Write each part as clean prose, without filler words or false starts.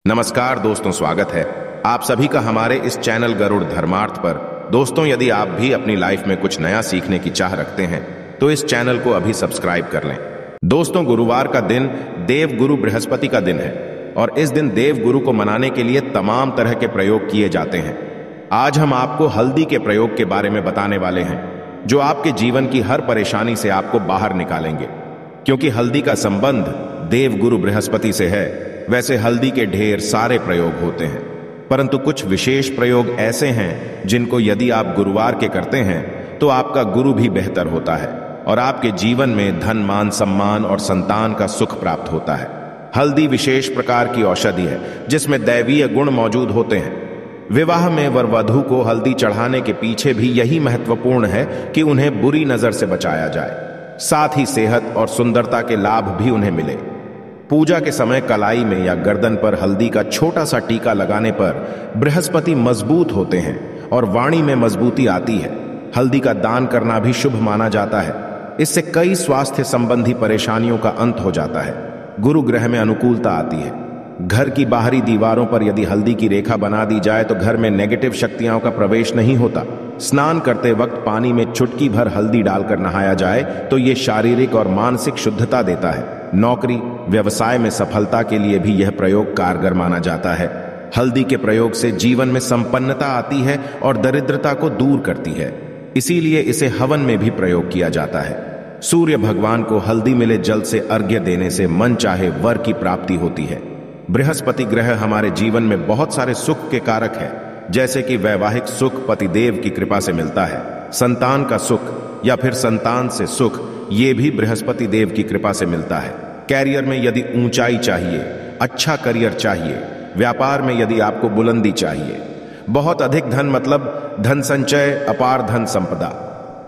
नमस्कार दोस्तों, स्वागत है आप सभी का हमारे इस चैनल गरुड़ धर्मार्थ पर। दोस्तों, यदि आप भी अपनी लाइफ में कुछ नया सीखने की चाह रखते हैं तो इस चैनल को अभी सब्सक्राइब कर लें। दोस्तों, गुरुवार का दिन देव गुरु बृहस्पति का दिन है और इस दिन देव गुरु को मनाने के लिए तमाम तरह के प्रयोग किए जाते हैं। आज हम आपको हल्दी के प्रयोग के बारे में बताने वाले हैं जो आपके जीवन की हर परेशानी से आपको बाहर निकालेंगे। क्योंकि हल्दी का संबंध देव गुरु बृहस्पति से है, वैसे हल्दी के ढेर सारे प्रयोग होते हैं, परंतु कुछ विशेष प्रयोग ऐसे हैं जिनको यदि आप गुरुवार के करते हैं तो आपका गुरु भी बेहतर होता है और आपके जीवन में धन, मान, सम्मान और संतान का सुख प्राप्त होता है। हल्दी विशेष प्रकार की औषधि है जिसमें दैवीय गुण मौजूद होते हैं। विवाह में वर वधू को हल्दी चढ़ाने के पीछे भी यही महत्वपूर्ण है कि उन्हें बुरी नजर से बचाया जाए, साथ ही सेहत और सुंदरता के लाभ भी उन्हें मिले। पूजा के समय कलाई में या गर्दन पर हल्दी का छोटा सा टीका लगाने पर बृहस्पति मजबूत होते हैं और वाणी में मजबूती आती है। हल्दी का दान करना भी शुभ माना जाता है। इससे कई स्वास्थ्य संबंधी परेशानियों का अंत हो जाता है। गुरु ग्रह में अनुकूलता आती है। घर की बाहरी दीवारों पर यदि हल्दी की रेखा बना दी जाए तो घर में नेगेटिव शक्तियों का प्रवेश नहीं होता। स्नान करते वक्त पानी में चुटकी भर हल्दी डालकर नहाया जाए तो ये शारीरिक और मानसिक शुद्धता देता है। नौकरी, व्यवसाय में सफलता के लिए भी यह प्रयोग कारगर माना जाता है। हल्दी के प्रयोग से जीवन में संपन्नता आती है और दरिद्रता को दूर करती है, इसीलिए इसे हवन में भी प्रयोग किया जाता है। सूर्य भगवान को हल्दी मिले जल से अर्घ्य देने से मन चाहे वर की प्राप्ति होती है। बृहस्पति ग्रह हमारे जीवन में बहुत सारे सुख के कारक है, जैसे कि वैवाहिक सुख पतिदेव की कृपा से मिलता है, संतान का सुख या फिर संतान से सुख ये भी बृहस्पति देव की कृपा से मिलता है। कैरियर में यदि ऊंचाई चाहिए, अच्छा करियर चाहिए, व्यापार में यदि आपको बुलंदी चाहिए, बहुत अधिक धन मतलब धन संचय, अपार धन संपदा,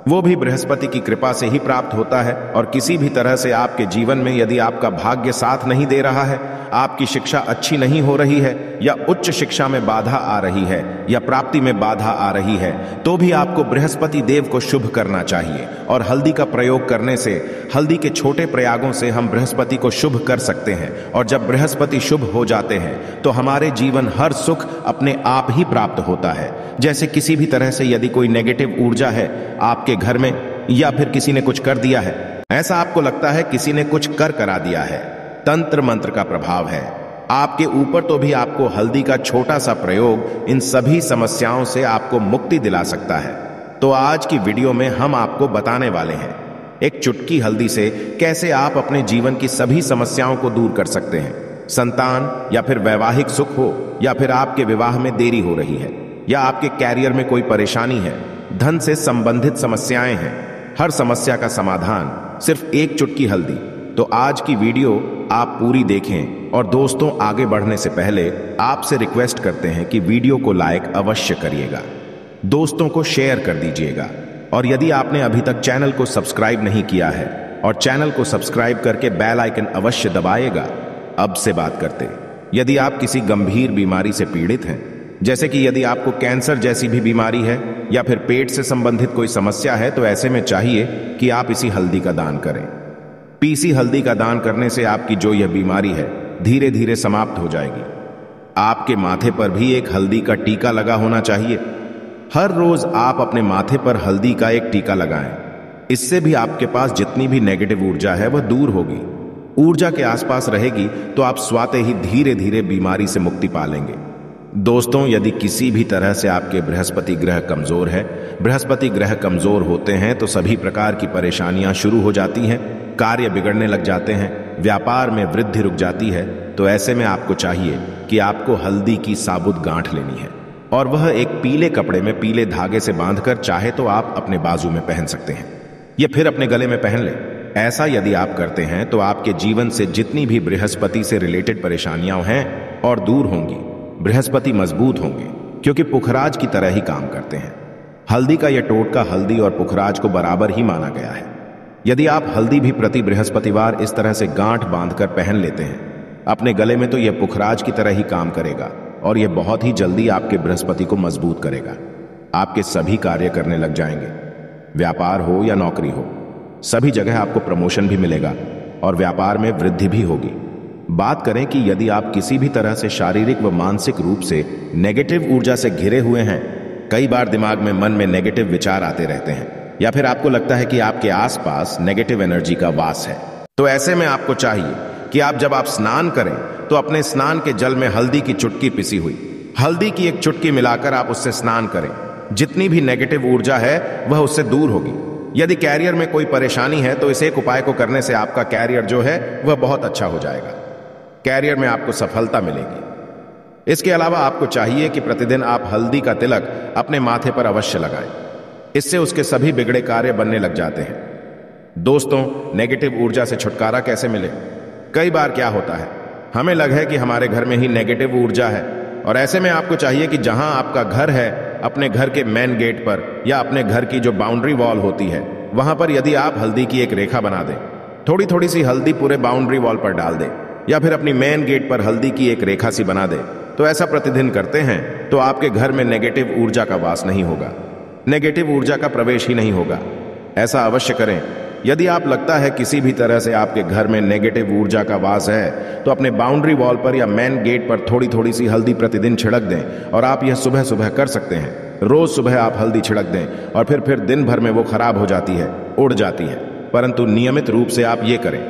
वो भी बृहस्पति की कृपा से ही प्राप्त होता है। और किसी भी तरह से आपके जीवन में यदि आपका भाग्य साथ नहीं दे रहा है, आपकी शिक्षा अच्छी नहीं हो रही है या उच्च शिक्षा में बाधा आ रही है या प्राप्ति में बाधा आ रही है, तो भी आपको बृहस्पति देव को शुभ करना चाहिए। और हल्दी का प्रयोग करने से, हल्दी के छोटे प्रयागों से हम बृहस्पति को शुभ कर सकते हैं। और जब बृहस्पति शुभ हो जाते हैं तो हमारे जीवन हर सुख अपने आप ही प्राप्त होता है। जैसे किसी भी तरह से यदि कोई नेगेटिव ऊर्जा है आपके घर में या फिर किसी ने कुछ कर दिया है, ऐसा आपको लगता है किसी ने कुछ करा दिया है, तंत्र मंत्र का प्रभाव है आपके ऊपर, तो भी आपको हल्दी का छोटा सा प्रयोग इन सभी समस्याओं से आपको मुक्ति दिला सकता है। तो आज की वीडियो में हम आपको बताने वाले हैं एक चुटकी हल्दी से कैसे आप अपने जीवन की सभी समस्याओं को दूर कर सकते हैं। संतान या फिर वैवाहिक सुख हो या फिर आपके विवाह में देरी हो रही है या आपके कैरियर में कोई परेशानी है, धन से संबंधित समस्याएं हैं, हर समस्या का समाधान सिर्फ एक चुटकी हल्दी। तो आज की वीडियो आप पूरी देखें। और दोस्तों, आगे बढ़ने से पहले आपसे रिक्वेस्ट करते हैं कि वीडियो को लाइक अवश्य करिएगा, दोस्तों को शेयर कर दीजिएगा। और यदि आपने अभी तक चैनल को सब्सक्राइब नहीं किया है और चैनल को सब्सक्राइब करके बेल आइकन अवश्य दबाइएगा। अब से बात करते हैं, यदि आप किसी गंभीर बीमारी से पीड़ित हैं, जैसे कि यदि आपको कैंसर जैसी भी बीमारी है या फिर पेट से संबंधित कोई समस्या है, तो ऐसे में चाहिए कि आप इसी हल्दी का दान करें। पीसी हल्दी का दान करने से आपकी जो यह बीमारी है धीरे धीरे समाप्त हो जाएगी। आपके माथे पर भी एक हल्दी का टीका लगा होना चाहिए। हर रोज आप अपने माथे पर हल्दी का एक टीका लगाएं। इससे भी आपके पास जितनी भी नेगेटिव ऊर्जा है वह दूर होगी। ऊर्जा के आसपास रहेगी तो आप स्वाते ही धीरे धीरे बीमारी से मुक्ति पा लेंगे। दोस्तों, यदि किसी भी तरह से आपके बृहस्पति ग्रह कमजोर है, बृहस्पति ग्रह कमजोर होते हैं तो सभी प्रकार की परेशानियां शुरू हो जाती हैं, कार्य बिगड़ने लग जाते हैं, व्यापार में वृद्धि रुक जाती है। तो ऐसे में आपको चाहिए कि आपको हल्दी की साबुत गांठ लेनी है और वह एक पीले कपड़े में पीले धागे से बांधकर चाहे तो आप अपने बाजू में पहन सकते हैं या फिर अपने गले में पहन लें। ऐसा यदि आप करते हैं तो आपके जीवन से जितनी भी बृहस्पति से रिलेटेड परेशानियां हैं और दूर होंगी। बृहस्पति मजबूत होंगे क्योंकि पुखराज की तरह ही काम करते हैं। हल्दी का यह टोटका हल्दी और पुखराज को बराबर ही माना गया है। यदि आप हल्दी भी प्रति बृहस्पतिवार इस तरह से गांठ बांधकर पहन लेते हैं अपने गले में, तो यह पुखराज की तरह ही काम करेगा और यह बहुत ही जल्दी आपके बृहस्पति को मजबूत करेगा। आपके सभी कार्य करने लग जाएंगे। व्यापार हो या नौकरी हो, सभी जगह आपको प्रमोशन भी मिलेगा और व्यापार में वृद्धि भी होगी। बात करें कि यदि आप किसी भी तरह से शारीरिक व मानसिक रूप से नेगेटिव ऊर्जा से घिरे हुए हैं, कई बार दिमाग में मन में नेगेटिव विचार आते रहते हैं, या फिर आपको लगता है कि आपके आसपास नेगेटिव एनर्जी का वास है, तो ऐसे में आपको चाहिए कि जब आप स्नान करें तो अपने स्नान के जल में हल्दी की चुटकी पिसी हुई हल्दी की एक चुटकी मिलाकर आप उससे स्नान करें। जितनी भी नेगेटिव ऊर्जा है वह उससे दूर होगी। यदि कैरियर में कोई परेशानी है तो इस एक उपाय को करने से आपका कैरियर जो है वह बहुत अच्छा हो जाएगा। कैरियर में आपको सफलता मिलेगी। इसके अलावा आपको चाहिए कि प्रतिदिन आप हल्दी का तिलक अपने माथे पर अवश्य लगाएं। इससे उसके सभी बिगड़े कार्य बनने लग जाते हैं। दोस्तों, नेगेटिव ऊर्जा से छुटकारा कैसे मिले? कई बार क्या होता है, हमें लग है कि हमारे घर में ही नेगेटिव ऊर्जा है, और ऐसे में आपको चाहिए कि जहां आपका घर है, अपने घर के मेन गेट पर या अपने घर की जो बाउंड्री वॉल होती है वहां पर यदि आप हल्दी की एक रेखा बना दें, थोड़ी थोड़ी सी हल्दी पूरे बाउंड्री वॉल पर डाल दें, या फिर अपनी मेन गेट पर हल्दी की एक रेखा सी बना दें, तो ऐसा प्रतिदिन करते हैं तो आपके घर में नेगेटिव ऊर्जा का वास नहीं होगा, नेगेटिव ऊर्जा का प्रवेश ही नहीं होगा। ऐसा अवश्य करें। यदि आप लगता है किसी भी तरह से आपके घर में नेगेटिव ऊर्जा का वास है, तो अपने बाउंड्री वॉल पर या मेन गेट पर थोड़ी थोड़ी सी हल्दी प्रतिदिन छिड़क दें, और आप यह सुबह सुबह कर सकते हैं। रोज सुबह आप हल्दी छिड़क दें और फिर दिन भर में वो खराब हो जाती है, उड़ जाती है, परंतु नियमित रूप से आप ये करें,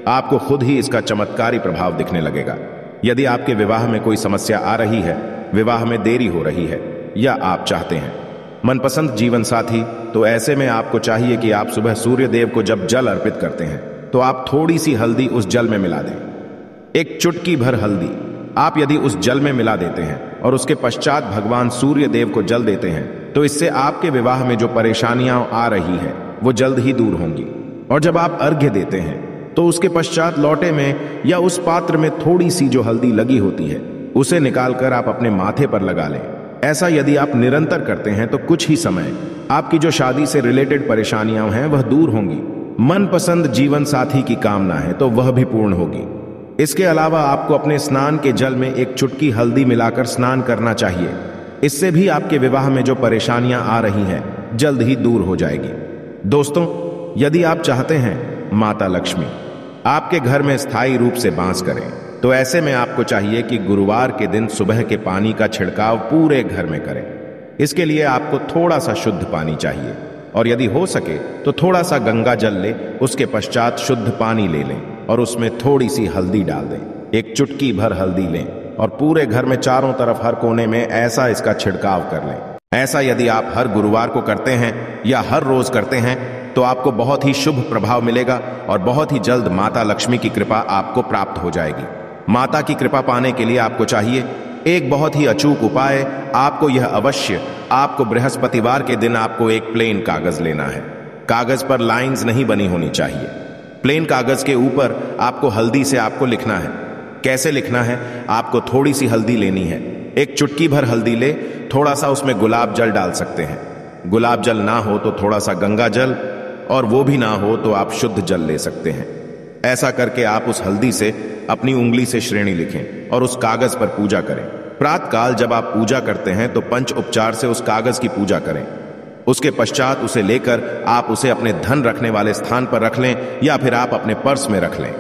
आपको खुद ही इसका चमत्कारी प्रभाव दिखने लगेगा। यदि आपके विवाह में कोई समस्या आ रही है, विवाह में देरी हो रही है, या आप चाहते हैं मनपसंद जीवन साथी, तो ऐसे में आपको चाहिए कि आप सुबह सूर्य देव को जब जल अर्पित करते हैं तो आप थोड़ी सी हल्दी उस जल में मिला दें। एक चुटकी भर हल्दी आप यदि उस जल में मिला देते हैं और उसके पश्चात भगवान सूर्य देव को जल देते हैं, तो इससे आपके विवाह में जो परेशानियां आ रही है वो जल्द ही दूर होंगी। और जब आप अर्घ्य देते हैं तो उसके पश्चात लोटे में या उस पात्र में थोड़ी सी जो हल्दी लगी होती है उसे निकालकर आप अपने माथे पर लगा लें। ऐसा यदि आप निरंतर करते हैं तो कुछ ही समय आपकी जो शादी से रिलेटेड परेशानियां हैं वह दूर होंगी। मनपसंद जीवन साथी की कामना है तो वह भी पूर्ण होगी। इसके अलावा आपको अपने स्नान के जल में एक चुटकी हल्दी मिलाकर स्नान करना चाहिए। इससे भी आपके विवाह में जो परेशानियां आ रही हैं जल्द ही दूर हो जाएगी। दोस्तों, यदि आप चाहते हैं माता लक्ष्मी आपके घर में स्थायी रूप से वास करें, तो ऐसे में आपको चाहिए कि गुरुवार के दिन सुबह के पानी का छिड़काव पूरे घर में करें। इसके लिए आपको थोड़ा सा शुद्ध पानी चाहिए, और यदि हो सके तो थोड़ा सा गंगा जल ले, उसके पश्चात शुद्ध पानी ले लें और उसमें थोड़ी सी हल्दी डाल दें। एक चुटकी भर हल्दी लें और पूरे घर में चारों तरफ हर कोने में ऐसा इसका छिड़काव कर लें। ऐसा यदि आप हर गुरुवार को करते हैं या हर रोज करते हैं तो आपको बहुत ही शुभ प्रभाव मिलेगा और बहुत ही जल्द माता लक्ष्मी की कृपा आपको प्राप्त हो जाएगी। माता की कृपा पाने के लिए आपको चाहिए एक बहुत ही अचूक उपाय। आपको यह अवश्य, आपको बृहस्पतिवार के दिन आपको एक प्लेन कागज लेना है। कागज पर लाइंस नहीं बनी होनी चाहिए। प्लेन कागज के ऊपर आपको हल्दी से आपको लिखना है। कैसे लिखना है? आपको थोड़ी सी हल्दी लेनी है, एक चुटकी भर हल्दी ले, थोड़ा सा उसमें गुलाब जल डाल सकते हैं। गुलाब जल ना हो तो थोड़ा सा गंगा जल, और वो भी ना हो तो आप शुद्ध जल ले सकते हैं। ऐसा करके आप उस हल्दी से अपनी उंगली से श्रेणी लिखें और उस कागज पर पूजा करें। प्रातःकाल जब आप पूजा करते हैं तो पंच उपचार से उस कागज की पूजा करें। उसके पश्चात उसे लेकर आप उसे अपने धन रखने वाले स्थान पर रख लें या फिर आप अपने पर्स में रख लें।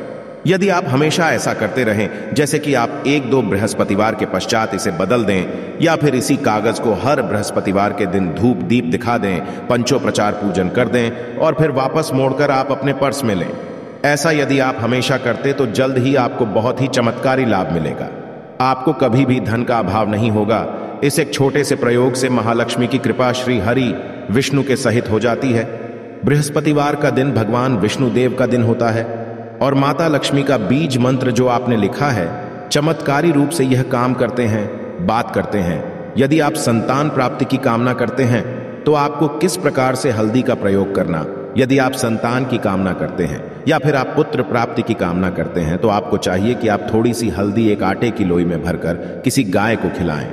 यदि आप हमेशा ऐसा करते रहें, जैसे कि आप 1-2 बृहस्पतिवार के पश्चात इसे बदल दें या फिर इसी कागज को हर बृहस्पतिवार के दिन धूप दीप दिखा दें, पंचोपचार पूजन कर दें और फिर वापस मोड़कर आप अपने पर्स में लें। ऐसा यदि आप हमेशा करते तो जल्द ही आपको बहुत ही चमत्कारी लाभ मिलेगा। आपको कभी भी धन का अभाव नहीं होगा। इस एक छोटे से प्रयोग से महालक्ष्मी की कृपा श्री हरि विष्णु के सहित हो जाती है। बृहस्पतिवार का दिन भगवान विष्णु देव का दिन होता है और माता लक्ष्मी का बीज मंत्र जो आपने लिखा है चमत्कारी रूप से यह काम करते हैं, बात करते हैं। यदि आप संतान प्राप्ति की कामना करते हैं तो आपको किस प्रकार से हल्दी का प्रयोग करना, यदि आप संतान की कामना करते हैं या फिर आप पुत्र प्राप्ति की कामना करते हैं तो आपको चाहिए कि आप थोड़ी सी हल्दी एक आटे की लोई में भरकर किसी गाय को खिलाएं।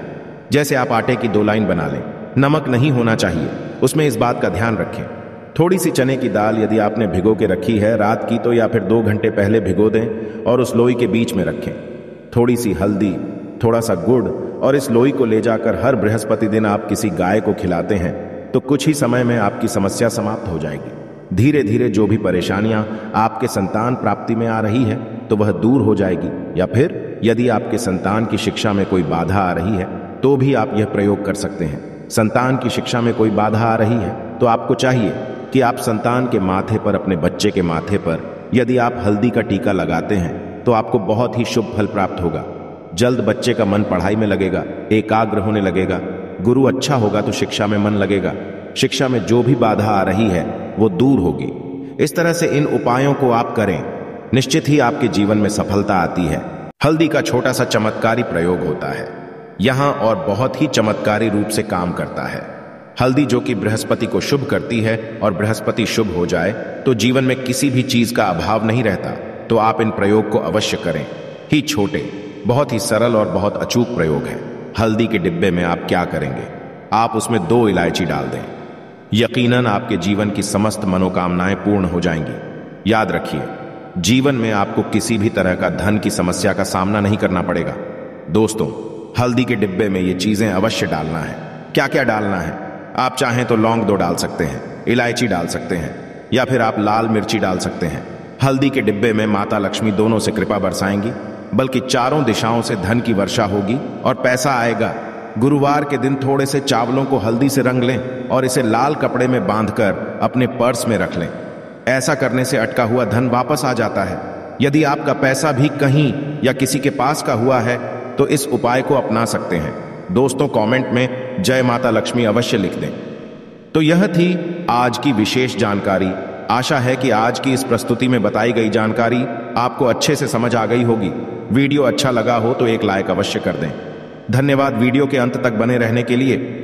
जैसे आप आटे की 2 लाइन बना लें। नमक नहीं होना चाहिए, उसमें इस बात का ध्यान रखें। थोड़ी सी चने की दाल यदि आपने भिगो के रखी है रात की, तो या फिर 2 घंटे पहले भिगो दें और उस लोई के बीच में रखें। थोड़ी सी हल्दी, थोड़ा सा गुड़, और इस लोई को ले जाकर हर बृहस्पति दिन आप किसी गाय को खिलाते हैं तो कुछ ही समय में आपकी समस्या समाप्त हो जाएगी। धीरे धीरे जो भी परेशानियां आपके संतान प्राप्ति में आ रही है तो वह दूर हो जाएगी। या फिर यदि आपके संतान की शिक्षा में कोई बाधा आ रही है तो भी आप यह प्रयोग कर सकते हैं। संतान की शिक्षा में कोई बाधा आ रही है तो आपको चाहिए कि आप संतान के माथे पर, अपने बच्चे के माथे पर यदि आप हल्दी का टीका लगाते हैं तो आपको बहुत ही शुभ फल प्राप्त होगा। जल्द बच्चे का मन पढ़ाई में लगेगा, एकाग्र होने लगेगा। गुरु अच्छा होगा तो शिक्षा में मन लगेगा। शिक्षा में जो भी बाधा आ रही है वो दूर होगी। इस तरह से इन उपायों को आप करें, निश्चित ही आपके जीवन में सफलता आती है। हल्दी का छोटा सा चमत्कारी प्रयोग होता है यहां और बहुत ही चमत्कारी रूप से काम करता है। हल्दी जो कि बृहस्पति को शुभ करती है और बृहस्पति शुभ हो जाए तो जीवन में किसी भी चीज का अभाव नहीं रहता। तो आप इन प्रयोग को अवश्य करें। ही छोटे, बहुत ही सरल और बहुत अचूक प्रयोग है। हल्दी के डिब्बे में आप क्या करेंगे, आप उसमें 2 इलायची डाल दें। यकीनन आपके जीवन की समस्त मनोकामनाएं पूर्ण हो जाएंगी। याद रखिए, जीवन में आपको किसी भी तरह का धन की समस्या का सामना नहीं करना पड़ेगा। दोस्तों, हल्दी के डिब्बे में ये चीजें अवश्य डालना है। क्या क्या डालना है, आप चाहें तो लौंग 2 डाल सकते हैं, इलायची डाल सकते हैं, या फिर आप लाल मिर्ची डाल सकते हैं। हल्दी के डिब्बे में माता लक्ष्मी दोनों से कृपा बरसाएंगी, बल्कि चारों दिशाओं से धन की वर्षा होगी और पैसा आएगा। गुरुवार के दिन थोड़े से चावलों को हल्दी से रंग लें और इसे लाल कपड़े में बांधकर अपने पर्स में रख लें। ऐसा करने से अटका हुआ धन वापस आ जाता है। यदि आपका पैसा भी कहीं या किसी के पास का हुआ है तो इस उपाय को अपना सकते हैं। दोस्तों, कमेंट में जय माता लक्ष्मी अवश्य लिख दें। तो यह थी आज की विशेष जानकारी। आशा है कि आज की इस प्रस्तुति में बताई गई जानकारी आपको अच्छे से समझ आ गई होगी। वीडियो अच्छा लगा हो तो एक लाइक अवश्य कर दें। धन्यवाद वीडियो के अंत तक बने रहने के लिए।